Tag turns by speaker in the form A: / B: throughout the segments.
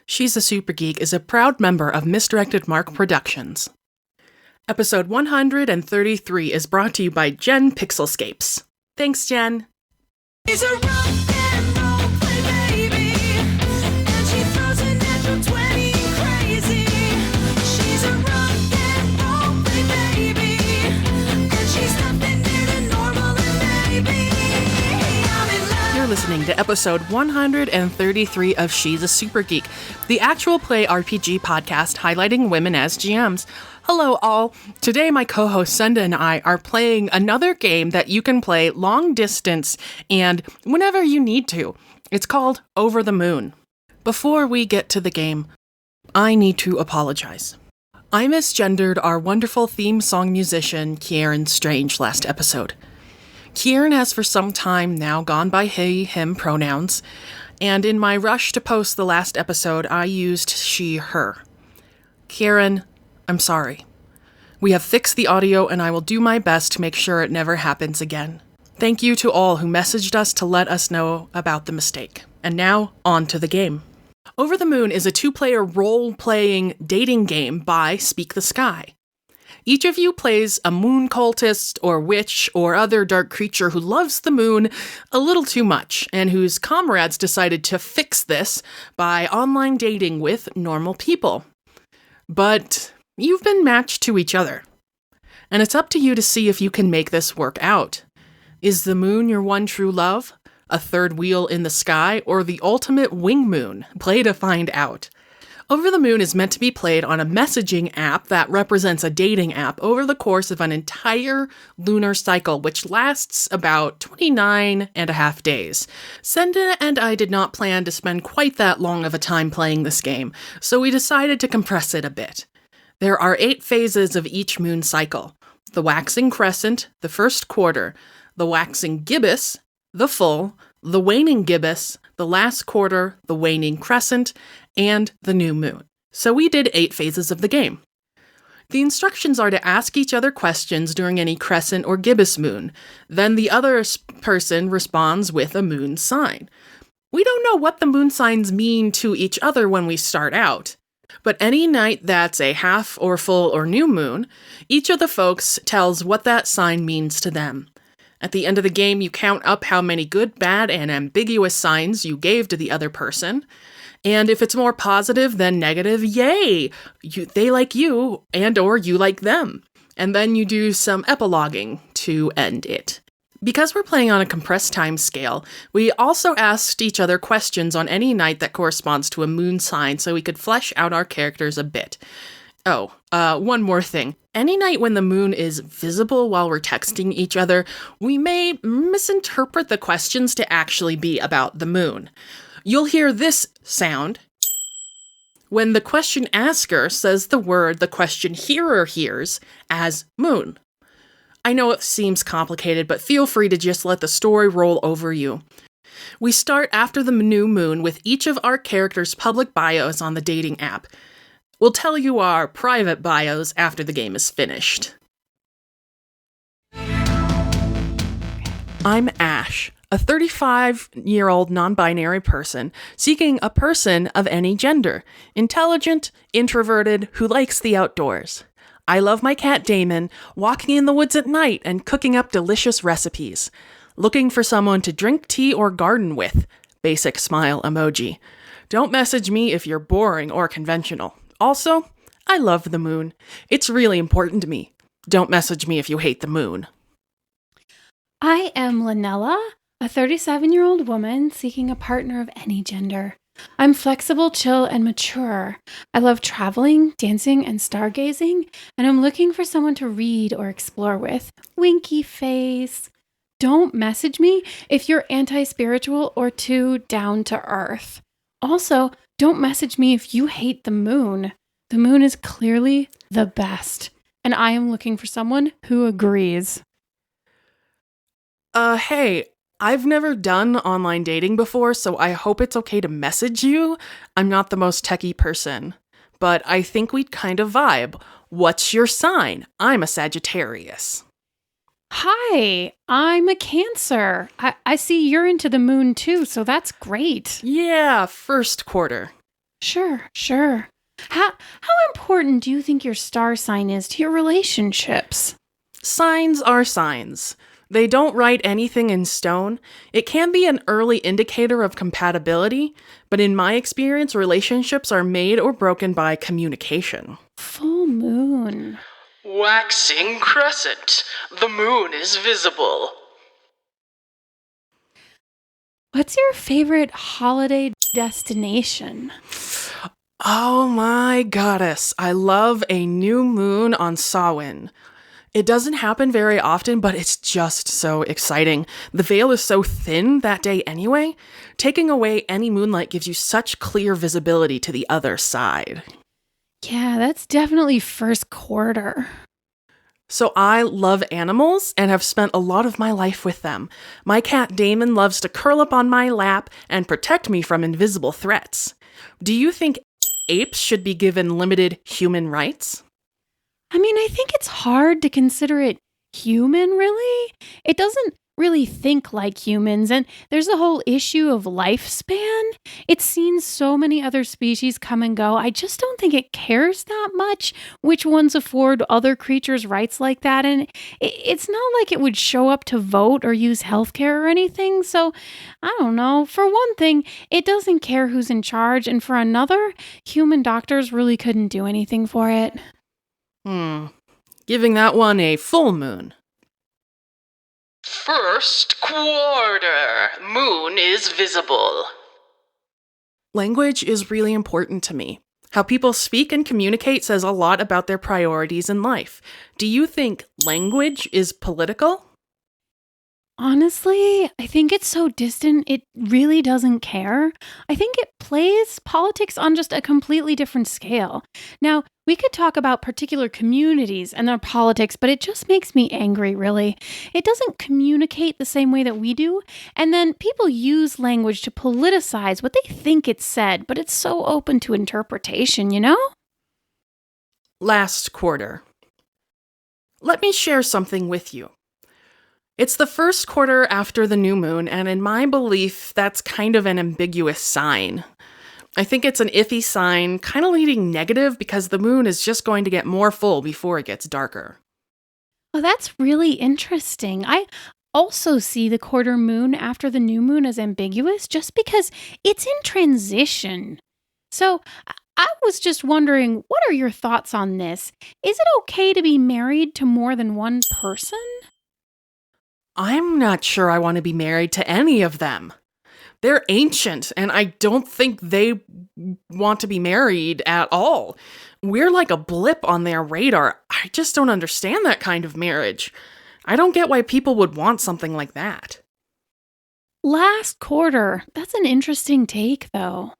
A: She's a Super Geek is a proud member of Misdirected Mark Productions. Episode 133 is brought to you by Jen Pixelscapes. Thanks, Jen.
B: She's a rock and roll play baby, and she throws a natural 20 crazy. She's a rock and roll play baby, and she's nothing near the normal and maybe I'm in love.
A: You're listening to episode 133 of She's a Super Geek, the actual play RPG podcast highlighting women as GMs. Hello all. Today my co-host Senda and I are playing another game that you can play long distance and whenever you need to. It's called Over the Moon. Before we get to the game, I need to apologize. I misgendered our wonderful theme song musician Kieran Strange last episode. Kieran has for some time now gone by he, him pronouns, and in my rush to post the last episode, I used she, her. Kieran, I'm sorry. We have fixed the audio and I will do my best to make sure it never happens again. Thank you to all who messaged us to let us know about the mistake. And now, on to the game. Over the Moon is a 2-player role-playing dating game by Speak the Sky. Each of you plays a moon cultist or witch or other dark creature who loves the moon a little too much and whose comrades decided to fix this by online dating with normal people. But you've been matched to each other, and it's up to you to see if you can make this work out. Is the moon your one true love, a third wheel in the sky, or the ultimate wing moon? Play to find out. Over the Moon is meant to be played on a messaging app that represents a dating app over the course of an entire lunar cycle, which lasts about 29 and a half days. Senda and I did not plan to spend quite that long of a time playing this game, so we decided to compress it a bit. There are 8 phases of each moon cycle: the waxing crescent, the first quarter, the waxing gibbous, the full, the waning gibbous, the last quarter, the waning crescent, and the new moon. So we did 8 phases of the game. The instructions are to ask each other questions during any crescent or gibbous moon. Then the other person responds with a moon sign. We don't know what the moon signs mean to each other when we start out. But any night that's a half or full or new moon, each of the folks tells what that sign means to them. At the end of the game, you count up how many good, bad, and ambiguous signs you gave to the other person. And if it's more positive than negative, yay! They like you, and or you like them. And then you do some epiloguing to end it. Because we're playing on a compressed time scale, we also asked each other questions on any night that corresponds to a moon sign so we could flesh out our characters a bit. One more thing. Any night when the moon is visible while we're texting each other, we may misinterpret the questions to actually be about the moon. You'll hear this sound when the question asker says the word the question hearer hears as moon. I know it seems complicated, but feel free to just let the story roll over you. We start after the new moon with each of our characters' public bios on the dating app. We'll tell you our private bios after the game is finished. I'm Ash, a 35-year-old non-binary person seeking a person of any gender, intelligent, introverted, who likes the outdoors. I love my cat Damon, walking in the woods at night and cooking up delicious recipes. Looking for someone to drink tea or garden with. Basic smile emoji. Don't message me if you're boring or conventional. Also, I love the moon. It's really important to me. Don't message me if you hate the moon.
C: I am Lanella, a 37-year-old woman seeking a partner of any gender. I'm flexible, chill, and mature. I love traveling, dancing, and stargazing, and I'm looking for someone to read or explore with. Winky face. Don't message me if you're anti-spiritual or too down to earth. Also, don't message me if you hate the moon. The moon is clearly the best, and I am looking for someone who agrees.
A: Hey, I've never done online dating before, so I hope it's okay to message you. I'm not the most techie person, but I think we'd kind of vibe. What's your sign? I'm a Sagittarius.
C: Hi, I'm a Cancer. I see you're into the moon too, so that's great.
A: Yeah, first quarter.
C: Sure. How important do you think your star sign is to your relationships?
A: Signs are signs. They don't write anything in stone. It can be an early indicator of compatibility, but in my experience, relationships are made or broken by communication.
C: Full moon.
A: Waxing crescent. The moon is visible.
C: What's your favorite holiday destination?
A: Oh my goddess, I love a new moon on Samhain. It doesn't happen very often, but it's just so exciting. The veil is so thin that day anyway. Taking away any moonlight gives you such clear visibility to the other side.
C: Yeah, that's definitely first quarter.
A: So I love animals and have spent a lot of my life with them. My cat Damon loves to curl up on my lap and protect me from invisible threats. Do you think apes should be given limited human rights?
C: I mean, I think it's hard to consider it human, really. It doesn't really think like humans, and there's the whole issue of lifespan. It's seen so many other species come and go. I just don't think it cares that much which ones afford other creatures rights like that, and it's not like it would show up to vote or use healthcare or anything, so I don't know. For one thing, it doesn't care who's in charge, and for another, human doctors really couldn't do anything for it.
A: Giving that one a full moon. First quarter. Moon is visible. Language is really important to me. How people speak and communicate says a lot about their priorities in life. Do you think language is political?
C: Honestly, I think it's so distant, it really doesn't care. I think it plays politics on just a completely different scale. Now, we could talk about particular communities and their politics, but it just makes me angry, really. It doesn't communicate the same way that we do, and then people use language to politicize what they think it said, but it's so open to interpretation, you know?
A: Last quarter. Let me share something with you. It's the first quarter after the new moon, and in my belief, that's kind of an ambiguous sign. I think it's an iffy sign, kind of leading negative because the moon is just going to get more full before it gets darker.
C: Oh, that's really interesting. I also see the quarter moon after the new moon as ambiguous just because it's in transition. So I was just wondering, what are your thoughts on this? Is it okay to be married to more than one person?
A: I'm not sure I want to be married to any of them. They're ancient, and I don't think they want to be married at all. We're like a blip on their radar. I just don't understand that kind of marriage. I don't get why people would want something like that.
C: Last quarter. That's an interesting take, though.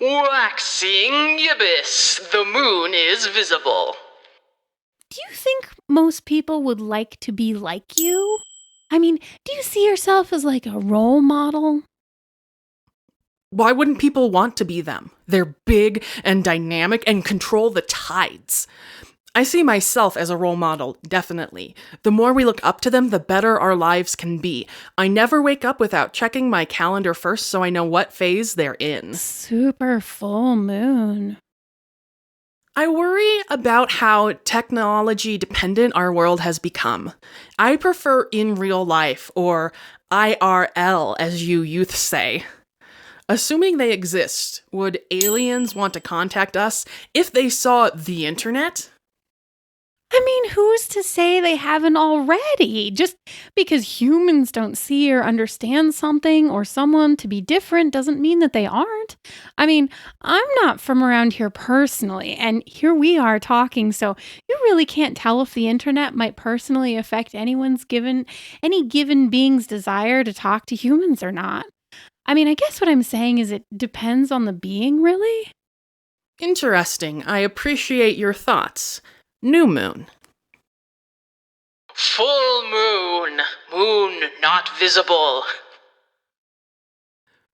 A: Waxing gibbous, the moon is visible.
C: Do you think most people would like to be like you? I mean, do you see yourself as like a role model?
A: Why wouldn't people want to be them? They're big and dynamic and control the tides. I see myself as a role model, definitely. The more we look up to them, the better our lives can be. I never wake up without checking my calendar first so I know what phase they're in.
C: Super full moon.
A: I worry about how technology dependent our world has become. I prefer in real life, or IRL, as you youths say. Assuming they exist, would aliens want to contact us if they saw the internet?
C: I mean, who's to say they haven't already? Just because humans don't see or understand something or someone to be different doesn't mean that they aren't. I mean, I'm not from around here personally, and here we are talking, so you really can't tell if the internet might personally affect any given being's desire to talk to humans or not. I mean, I guess what I'm saying is it depends on the being, really.
A: Interesting. I appreciate your thoughts. New moon. Full moon. Moon not visible.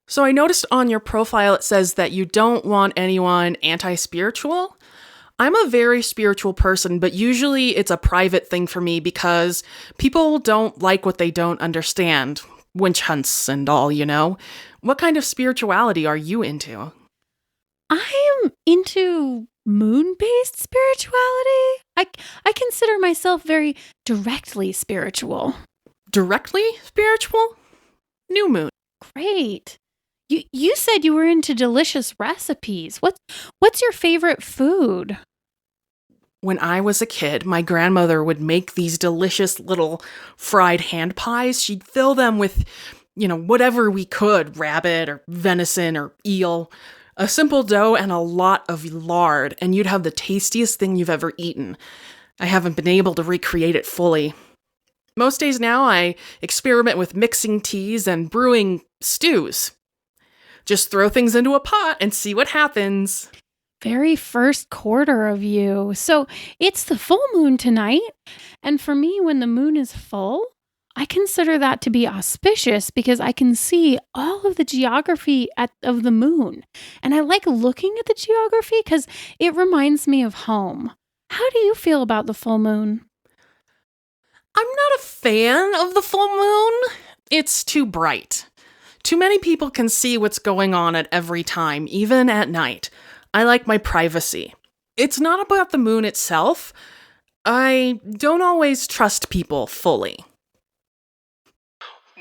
A: So I noticed on your profile it says that you don't want anyone anti-spiritual. I'm a very spiritual person, but usually it's a private thing for me because people don't like what they don't understand. Witch hunts and all, you know. What kind of spirituality are you into?
C: I'm into moon-based spirituality. I consider myself very directly spiritual.
A: Directly spiritual? New moon.
C: Great. You said you were into delicious recipes. What's your favorite food?
A: When I was a kid, my grandmother would make these delicious little fried hand pies. She'd fill them with, whatever we could, rabbit or venison or eel, a simple dough and a lot of lard, and you'd have the tastiest thing you've ever eaten. I haven't been able to recreate it fully. Most days now, I experiment with mixing teas and brewing stews. Just throw things into a pot and see what happens.
C: Very first quarter of you. So it's the full moon tonight. And for me, when the moon is full, I consider that to be auspicious because I can see all of the geography of the moon. And I like looking at the geography because it reminds me of home. How do you feel about the full moon?
A: I'm not a fan of the full moon. It's too bright. Too many people can see what's going on at every time, even at night. I like my privacy. It's not about the moon itself. I don't always trust people fully.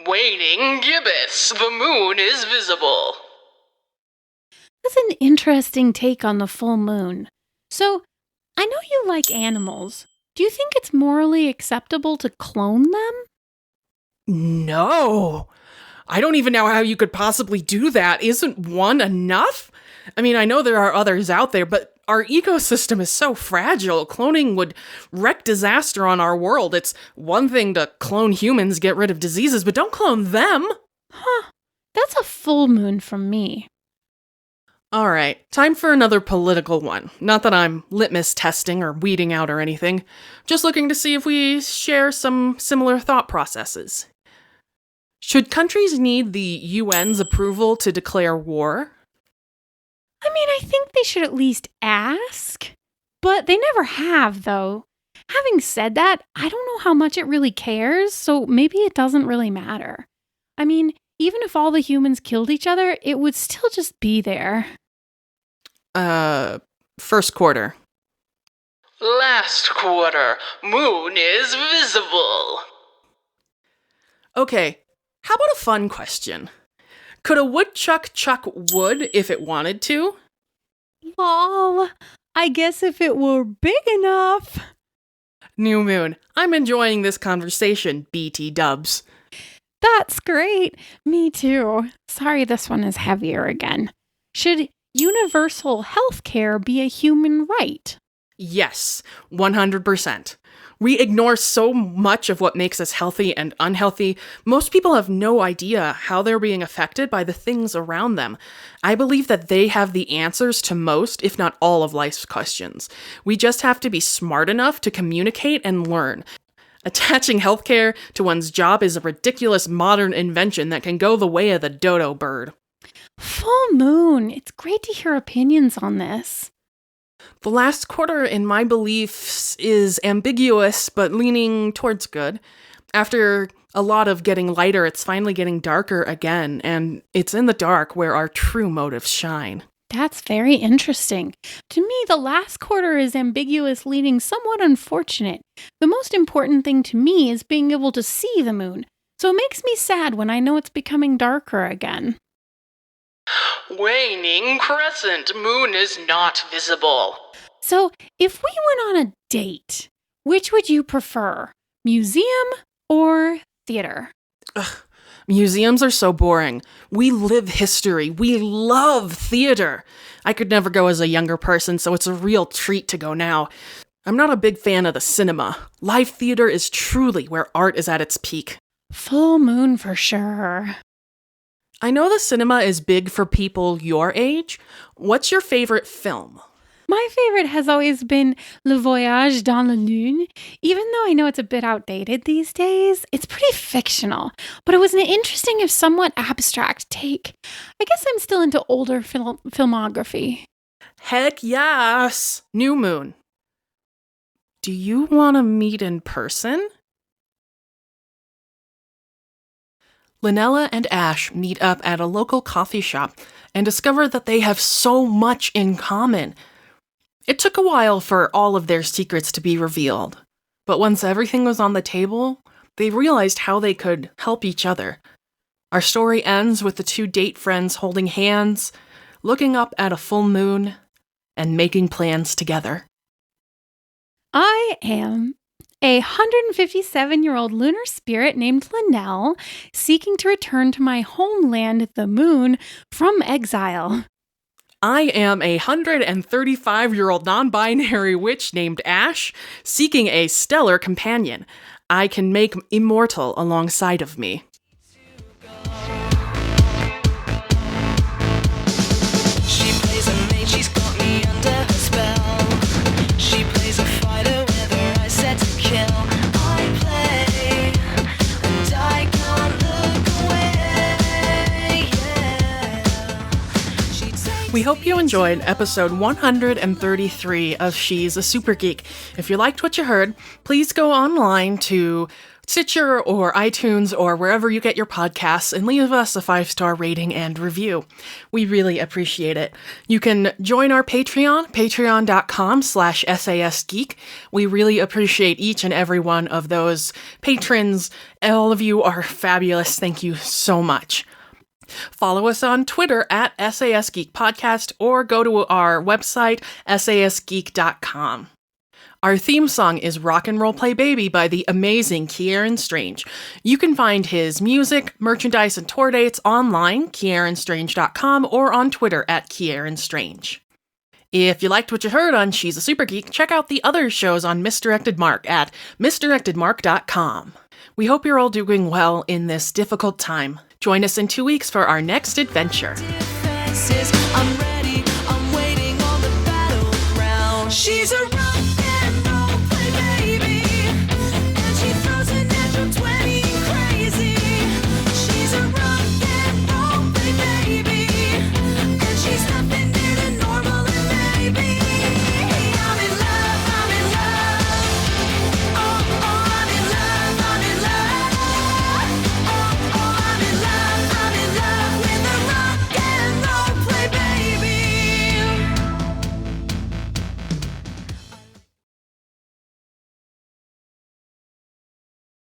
A: Waning gibbous, the moon is visible.
C: That's an interesting take on the full moon. So, I know you like animals. Do you think it's morally acceptable to clone them?
A: No. I don't even know how you could possibly do that. Isn't one enough? I mean, I know there are others out there, but our ecosystem is so fragile. Cloning would wreak disaster on our world. It's one thing to clone humans, get rid of diseases, but don't clone them.
C: Huh. That's a full moon from me.
A: All right, time for another political one. Not that I'm litmus testing or weeding out or anything. Just looking to see if we share some similar thought processes. Should countries need the UN's approval to declare war?
C: I mean, I think they should at least ask. But they never have, though. Having said that, I don't know how much it really cares, so maybe it doesn't really matter. I mean, even if all the humans killed each other, it would still just be there.
A: First quarter. Last quarter, moon is visible. Okay, how about a fun question? Could a woodchuck chuck wood if it wanted to?
C: Lol. I guess if it were big enough.
A: New moon, I'm enjoying this conversation, BT dubs.
C: That's great. Me too. Sorry, this one is heavier again. Should universal health care be a human right?
A: Yes, 100%. We ignore so much of what makes us healthy and unhealthy. Most people have no idea how they're being affected by the things around them. I believe that they have the answers to most, if not all, of life's questions. We just have to be smart enough to communicate and learn. Attaching healthcare to one's job is a ridiculous modern invention that can go the way of the dodo bird.
C: Full moon. It's great to hear opinions on this.
A: The last quarter, in my beliefs, is ambiguous, but leaning towards good. After a lot of getting lighter, it's finally getting darker again, and it's in the dark where our true motives shine.
C: That's very interesting. To me, the last quarter is ambiguous, leading somewhat unfortunate. The most important thing to me is being able to see the moon, so it makes me sad when I know it's becoming darker again.
A: Waning crescent, moon is not visible.
C: So, if we went on a date, which would you prefer? Museum or theater?
A: Museums are so boring. We live history. We love theater. I could never go as a younger person, so it's a real treat to go now. I'm not a big fan of the cinema. Live theater is truly where art is at its peak.
C: Full moon for sure.
A: I know the cinema is big for people your age. What's your favorite film?
C: My favorite has always been Le Voyage dans la Lune. Even though I know it's a bit outdated these days, it's pretty fictional. But it was an interesting, if somewhat abstract take. I guess I'm still into older filmography.
A: Heck yes! New moon. Do you want to meet in person? Lynella and Ash meet up at a local coffee shop and discover that they have so much in common. It took a while for all of their secrets to be revealed, but once everything was on the table, they realized how they could help each other. Our story ends with the two date friends holding hands, looking up at a full moon, and making plans together.
C: I am a 157-year-old lunar spirit named Linnell, seeking to return to my homeland, the moon, from exile.
A: I am a 135-year-old non-binary witch named Ash, seeking a stellar companion I can make immortal alongside of me.
B: She plays a maid, she's got me under her spell. She plays a fighter with her eyes set to kill. I play, and I can't look away, yeah. She takes
A: We hope you enjoyed episode 133 of She's a Super Geek. If you liked what you heard, please go online to Stitcher or iTunes or wherever you get your podcasts and leave us a 5-star rating and review. We really appreciate it. You can join our Patreon, patreon.com/sasgeek. We really appreciate each and every one of those patrons. All of you are fabulous. Thank you so much. Follow us on Twitter at SAS Geek Podcast or go to our website, sasgeek.com. Our theme song is Rock and Roll Play Baby by the amazing Kieran Strange. You can find his music, merchandise, and tour dates online, kieranstrange.com, or on Twitter at kieranstrange. If you liked what you heard on She's a Super Geek, check out the other shows on Misdirected Mark at misdirectedmark.com. We hope you're all doing well in this difficult time. Join us in 2 weeks for our next adventure.
B: defenses. I'm ready.